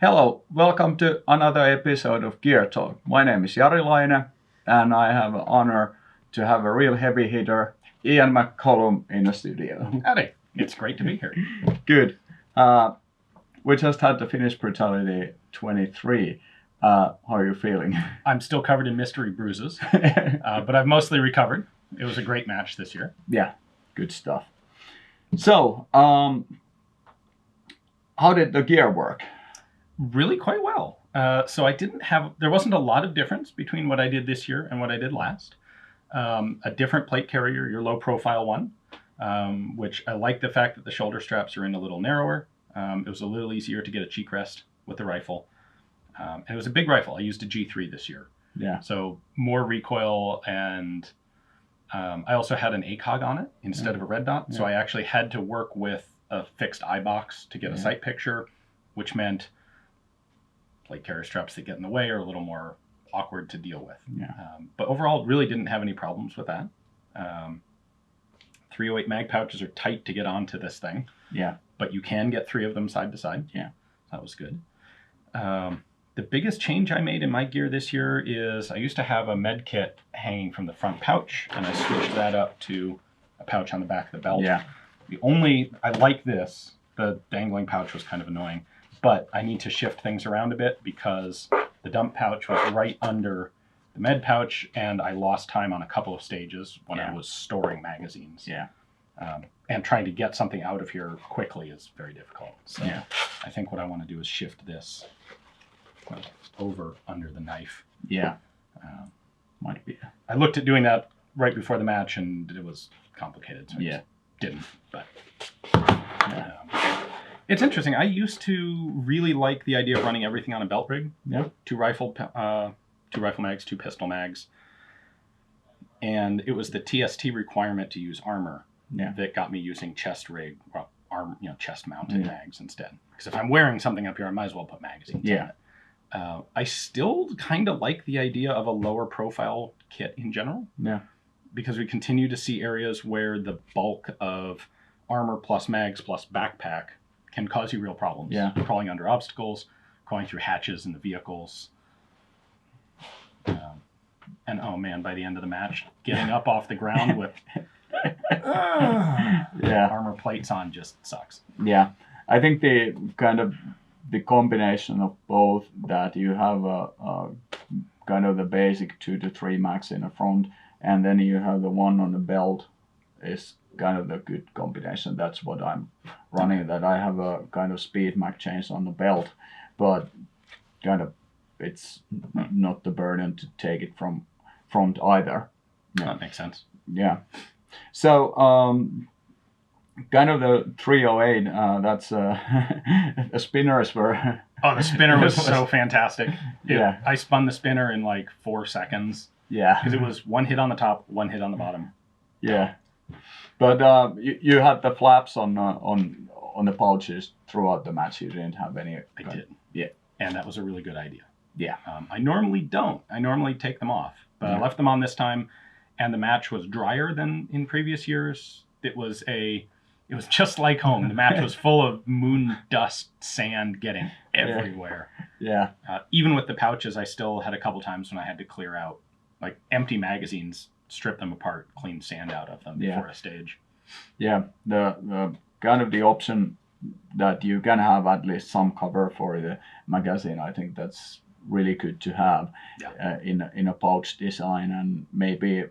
Hello, welcome to another episode of Gear Talk. My name is Jari Laine, and I have the honor to have a real heavy hitter, Ian McCollum, in the studio. Howdy. It's great to be here. Good. We just had the Finnish Brutality 23. How are you feeling? I'm still covered in mystery bruises, but I've mostly recovered. It was a great match this year. Yeah, good stuff. So, how did the gear work? Really quite well. So there wasn't a lot of difference between what I did this year and what I did last. A different plate carrier, your low profile one, which I like the fact that the shoulder straps are in a little narrower. It was a little easier to get a cheek rest with the rifle. And it was a big rifle. I used a G3 this year. Yeah. So more recoil, and I also had an ACOG on it instead of a red dot. So I actually had to work with a fixed eye box to get a sight picture, which meant plate carrier straps that get in the way are a little more awkward to deal with. Yeah. But overall, really didn't have any problems with that. 308 mag pouches are tight to get onto this thing. Yeah. But you can get 3 of them side to side. Yeah. That was good. The biggest change I made in my gear this year is I used to have a med kit hanging from the front pouch, and I switched that up to a pouch on the back of the belt. Yeah. I like this. The dangling pouch was kind of annoying, but I need to shift things around a bit because the dump pouch was right under the med pouch, and I lost time on a couple of stages when I was storing magazines. Yeah. And trying to get something out of here quickly is very difficult. So Yeah. I think what I want to do is shift this over under the knife. Yeah. Might be. I looked at doing that right before the match, and it was complicated, so I just didn't. But it's interesting. I used to really like the idea of running everything on a belt rig. Yeah. 2 rifle mags, 2 pistol mags, and it was the TST requirement to use armor that got me using chest rig, chest mounted mags instead. Because if I'm wearing something up here, I might as well put magazines in it. I still kind of like the idea of a lower profile kit in general. Yeah. Because we continue to see areas where the bulk of armor plus mags plus backpack can cause you real problems. Yeah. Crawling under obstacles, crawling through hatches in the vehicles. And oh man, by the end of the match, getting up off the ground with armor plates on just sucks. Yeah. I think the combination of both, that you have a kind of the basic 2 to 3 max in the front, and then you have the one on the belt, is kind of the good combination. That's what I'm running. That I have a kind of speed mag chains on the belt, but kind of it's not the burden to take it from front either. Yeah. That makes sense. Yeah. So kind of the 308, that's the spinners were. Oh, the spinner was so fantastic. Yeah. I spun the spinner in like 4 seconds. Yeah. Because it was 1 hit on the top, 1 hit on the bottom. Yeah. But you had the flaps on the pouches throughout the match. You didn't have any. I did. Yeah. And that was a really good idea. Yeah. I normally don't. I normally take them off. But I left them on this time, and the match was drier than in previous years. It was just like home. The match was full of moon dust, sand getting everywhere. Yeah. Even with the pouches, I still had a couple times when I had to clear out, like empty magazines, strip them apart, clean sand out of them before a stage. Yeah. The kind of the option that you can have at least some cover for the magazine, I think that's really good to have in a pouch design. And maybe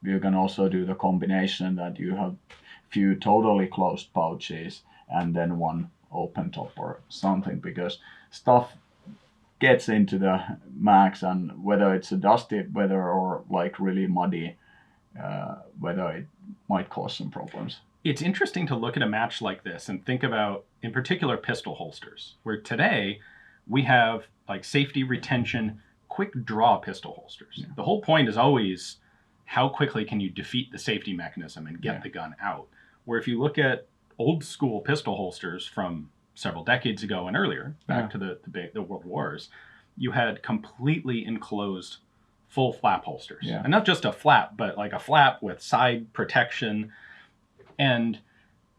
you can also do the combination that you have few totally closed pouches and then one open top or something, because stuff gets into the mags, and whether it's a dusty weather or like really muddy weather, it might cause some problems. It's interesting to look at a match like this and think about, in particular, pistol holsters, where today we have like safety retention, quick draw pistol holsters. Yeah. The whole point is always how quickly can you defeat the safety mechanism and get the gun out. Where if you look at old school pistol holsters from several decades ago and earlier, back to the World Wars, you had completely enclosed full flap holsters. Yeah. And not just a flap, but like a flap with side protection. And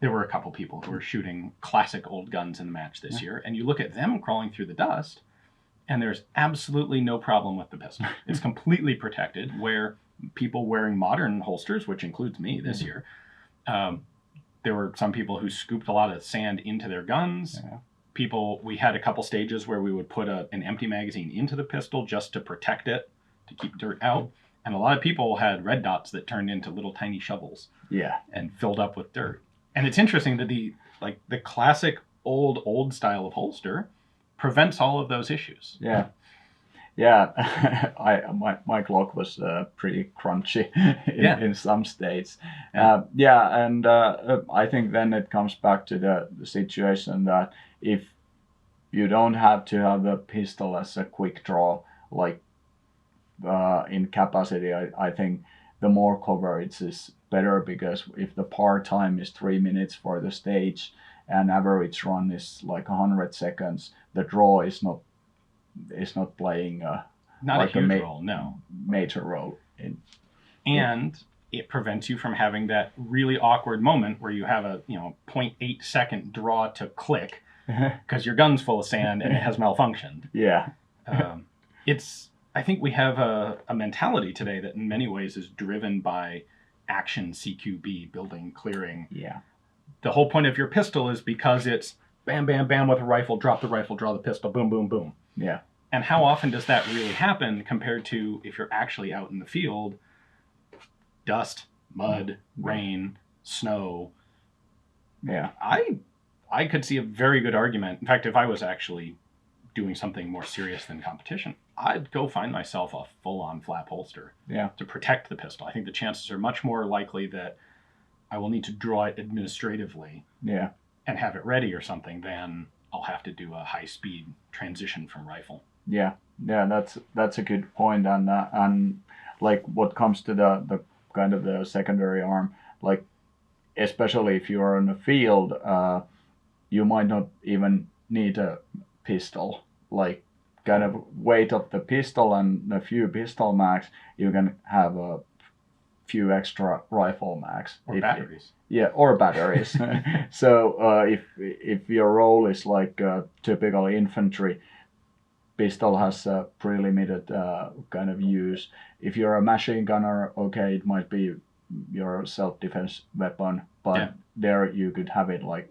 there were a couple people who were shooting classic old guns in the match this year, and you look at them crawling through the dust, and there's absolutely no problem with the pistol. It's completely protected, where people wearing modern holsters, which includes me this year, there were some people who scooped a lot of sand into their guns. We had a couple stages where we would put an empty magazine into the pistol just to protect it, to keep dirt out. And a lot of people had red dots that turned into little tiny shovels and filled up with dirt. And it's interesting that the classic old style of holster prevents all of those issues. My Glock was pretty crunchy in some states. And I think then it comes back to the situation that if you don't have to have the pistol as a quick draw, like in capacity, I think the more coverage is better, because if the par time is 3 minutes for the stage and average run is like 100 seconds, the draw is not playing not like a huge role, no major role and it prevents you from having that really awkward moment where you have a 0.8 second draw to click because your gun's full of sand and it has malfunctioned. I think we have a mentality today that in many ways is driven by action CQB, building, clearing. The whole point of your pistol is because it's bam, bam, bam with a rifle, drop the rifle, draw the pistol, boom, boom, boom. And how often does that really happen compared to if you're actually out in the field? Dust, mud, rain, snow. I could see a very good argument. In fact, if I was actually doing something more serious than competition, I'd go find myself a full-on flap holster to protect the pistol. I think the chances are much more likely that I will need to draw it administratively and have it ready or something than I'll have to do a high-speed transition from rifle. That's a good point. And like what comes to the kind of the secondary arm, like especially if you are in the field, you might not even need a pistol. Like kind of weight of the pistol and a few pistol mags, you can have a few extra rifle mags or batteries. Or batteries. So if your role is like typical infantry, pistol has a pretty limited kind of use. If you're a machine gunner, okay, it might be your self-defense weapon, but there you could have it like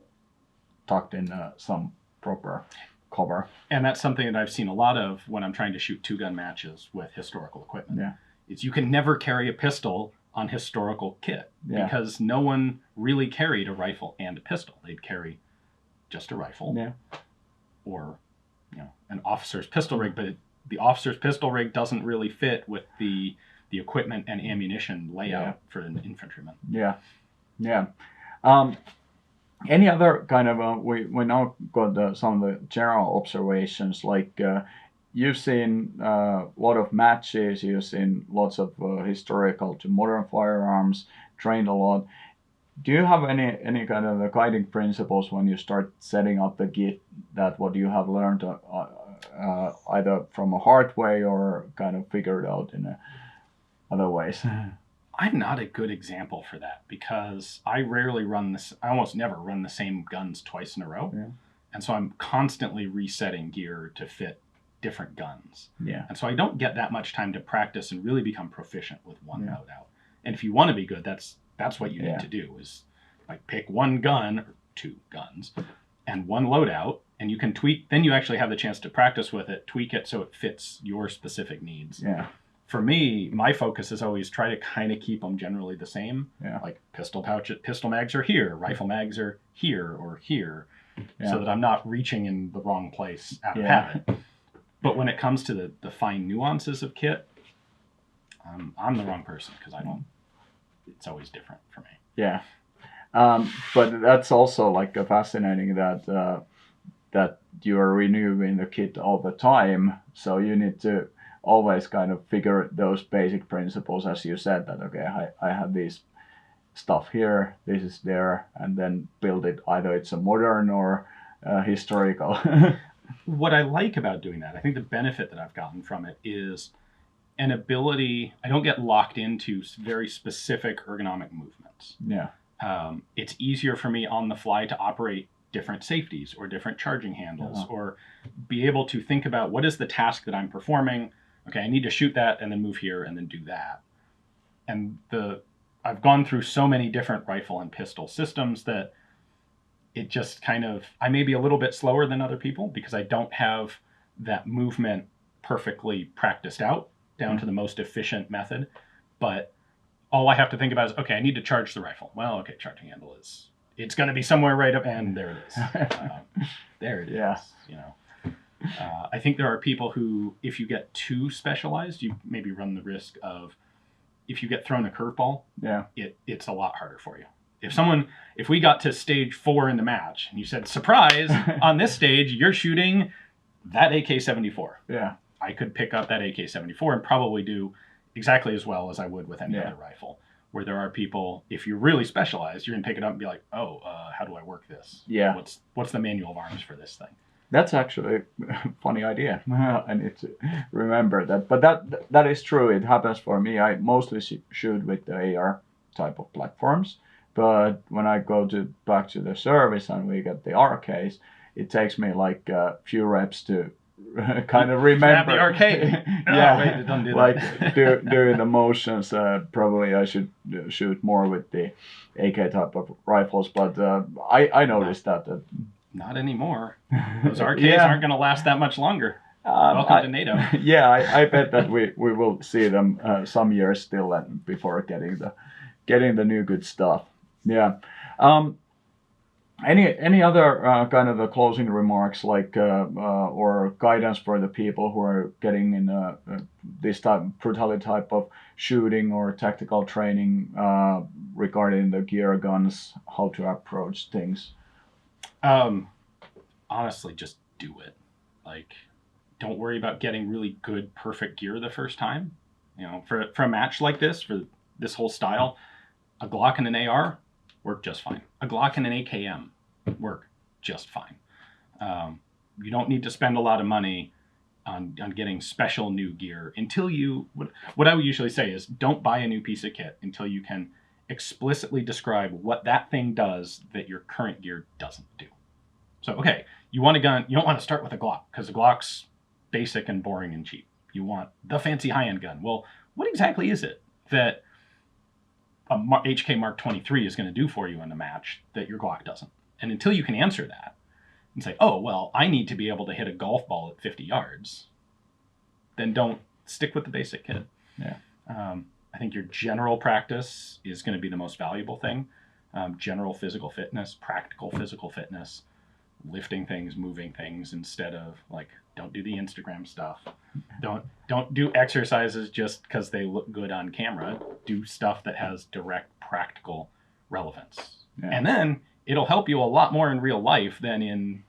tucked in some proper cover. And that's something that I've seen a lot of when I'm trying to shoot two-gun matches with historical equipment. Is you can never carry a pistol on historical kit because no one really carried a rifle and a pistol. They'd carry just a rifle or an officer's pistol rig, but the officer's pistol rig doesn't really fit with the equipment and ammunition layout for an infantryman. Any other kind of we now got some of the general observations, like you've seen a lot of matches, you've seen lots of historical to modern firearms, trained a lot. Do you have any kind of the guiding principles when you start setting up the kit, that what you have learned either from a hard way or kind of figured out in other ways? I'm not a good example for that because I almost never run the same guns twice in a row. And so I'm constantly resetting gear to fit different guns. And so I don't get that much time to practice and really become proficient with one loadout. And if you want to be good, that's what you need to do, is like pick one gun or two guns and one loadout, and you can tweak. Then you actually have the chance to practice with it, tweak it so it fits your specific needs. For me, my focus is always try to kind of keep them generally the same. Like pistol mags are here, rifle mags are here or here, so that I'm not reaching in the wrong place out of habit. But when it comes to the fine nuances of kit, I'm the wrong person because I don't. It's always different for me. But that's also like a fascinating that you are renewing the kit all the time, so you need to always kind of figure those basic principles, as you said, that okay, I have this stuff here, this is there, and then build it, either it's a modern or historical. What I like about doing that, I think the benefit that I've gotten from it is an ability. I don't get locked into very specific ergonomic movements. It's easier for me on the fly to operate different safeties or different charging handles, or be able to think about what is the task that I'm performing. Okay, I need to shoot that and then move here and then do that. And I've gone through so many different rifle and pistol systems that it just kind of, I may be a little bit slower than other people because I don't have that movement perfectly practiced out down to the most efficient method. But all I have to think about is, okay, I need to charge the rifle. Well, okay, charging handle it's going to be somewhere right up, and there it is. There it is. Yeah. You know, I think there are people who, if you get too specialized, you maybe run the risk of, if you get thrown a curveball, it's a lot harder for you. If we got to stage 4 in the match and you said, surprise, on this stage, you're shooting that AK-74. Yeah. I could pick up that AK-74 and probably do exactly as well as I would with any other rifle. Where there are people, if you're really specialized, you're going to pick it up and be like, how do I work this? Yeah. What's the manual of arms for this thing? That's actually a funny idea. I need to remember that. But that is true. It happens for me. I mostly shoot with the AR type of platforms. But when I go back to the service and we get the RKs, it takes me like a few reps to kind of remember. Grab the arcade. Yeah, don't do like that. doing the motions. Probably I should shoot more with the AK type of rifles. But I noticed that. Not anymore. Those RKs aren't going to last that much longer. Welcome to NATO. Yeah, I bet that we will see them some years still before getting the new good stuff. Yeah. Any other kind of closing remarks, like or guidance for the people who are getting in this brutality type of shooting or tactical training regarding the gear, guns, how to approach things? Honestly, just do it. Like, don't worry about getting really good, perfect gear the first time. You know, for a match like this, for this whole style, a Glock and an AR work just fine. A Glock and an AKM work just fine. You don't need to spend a lot of money on getting special new gear until what I would usually say is, don't buy a new piece of kit until you can explicitly describe what that thing does that your current gear doesn't do. So, okay, you want a gun, you don't want to start with a Glock because the Glock's basic and boring and cheap. You want the fancy high-end gun. Well, what exactly is it that a HK Mark 23 is going to do for you in a match that your Glock doesn't? And until you can answer that and say, oh, well, I need to be able to hit a golf ball at 50 yards, then don't stick with the basic kit. Yeah. I think your general practice is going to be the most valuable thing. General physical fitness, practical physical fitness, lifting things, moving things, instead of like, don't do the Instagram stuff. Don't do exercises just because they look good on camera. Do stuff that has direct practical relevance. Yeah. And then it'll help you a lot more in real life than in,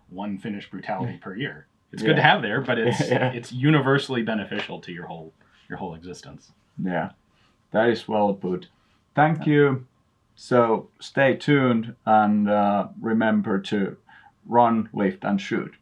one finished brutality per year. It's good to have there, but it's universally beneficial to your whole existence. Yeah, that is well put. Thank you. So stay tuned and remember to run, lift, and shoot.